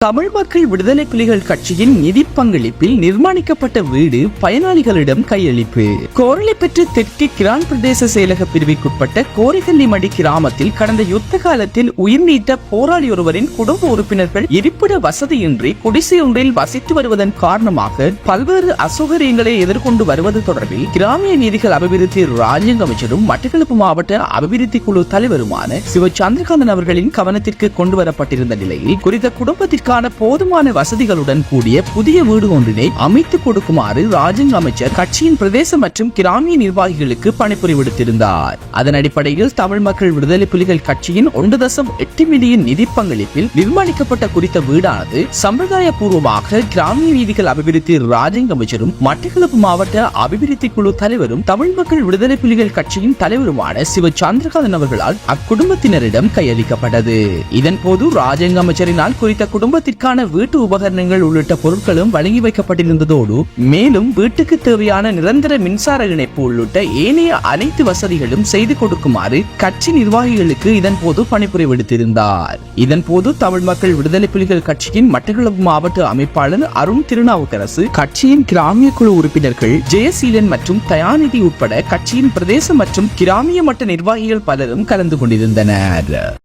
தமிழ் மக்கள் விடுதலை புலிகள் கட்சியின் நிதி பங்களிப்பில் நிர்மாணிக்கப்பட்ட வீடு பயனாளிகளிடம் கையளிப்பு. கோரளைப்பற்று தெற்கு கிரான் பிரதேச செயலக பிரிவுக்குட்பட்ட கோரிகல்லிமடி கிராமத்தில் கடந்த யுத்த காலத்தில் உயிர் நீத்த போராளி ஒருவரின் குடும்ப உறுப்பினர்கள் இருப்பிட வசதியின்றி குடிசை ஒன்றில் வசித்து வருவதன் காரணமாக பல்வேறு அசௌகரியங்களை எதிர்கொண்டு வருவது தொடர்பில் கிராமிய நீதிகள் அபிவிருத்தி ராஜ்யங்க அமைச்சரும் மட்டக்களப்பு மாவட்ட அபிவிருத்தி குழு தலைவருமான சிவ சந்திரகாந்தன் அவர்களின் கவனத்திற்கு கொண்டு வரப்பட்டிருந்த நிலையில் குறித்த குடும்பத்திற்கு போதுமான வசதிகளுடன் கூடிய புதிய வீடு ஒன்றினை அமைத்துக் கொடுக்குமாறு ராஜ்யங்க அமைச்சர் கட்சியின் பிரதேச மற்றும் கிராமிய நிர்வாகிகளுக்கு பணிப்புரை விடுத்திருந்தார். அதன் அடிப்படையில் தமிழ் மக்கள் விடுதலை புலிகள் கட்சியின் 1.8 மில்லியன் நிதி பங்களிப்பில் நிர்மாணிக்கப்பட்ட குறித்த வீடானது சம்பிரதாய பூர்வமாக கிராமிய வீதிகள் அபிவிருத்தி ராஜ்யங்க அமைச்சரும் மட்டக்களப்பு மாவட்ட அபிவிருத்தி குழு தலைவரும் தமிழ் மக்கள் விடுதலை புலிகள் கட்சியின் தலைவருமான சிவ சந்திரகாந்தன் அவர்களால் அக்குடும்பத்தினரிடம் கையளிக்கப்பட்டது. இதன் போது ராஜ்யங்க அமைச்சரினால் குறித்த குடும்பத்திற்கான வீட்டு உபகரணங்கள் உள்ளிட்ட பொருட்களும் வழங்கி வைக்கப்பட்டிருந்ததோடு மேலும் வீட்டுக்கு தேவையான நிரந்தர மின்சார இணைப்பு உள்ளிட்ட ஏனைய அனைத்து வசதிகளும் செய்து கொடுக்குமாறு கட்சி நிர்வாகிகளுக்கு இதன் போது பணிப்புரை விடுத்திருந்தார். இதன் போது தமிழ் மக்கள் விடுதலை புலிகள் கட்சியின் மட்டக்களப்பு மாவட்ட அமைப்பாளர் அருண் திருநாவுக்கரசு, கட்சியின் கிராமிய குழு உறுப்பினர்கள் ஜெயசீலன் மற்றும் தயாநிதி உட்பட கட்சியின் பிரதேச மற்றும் கிராமிய மட்ட நிர்வாகிகள் பலரும் கலந்து கொண்டிருந்தனர்.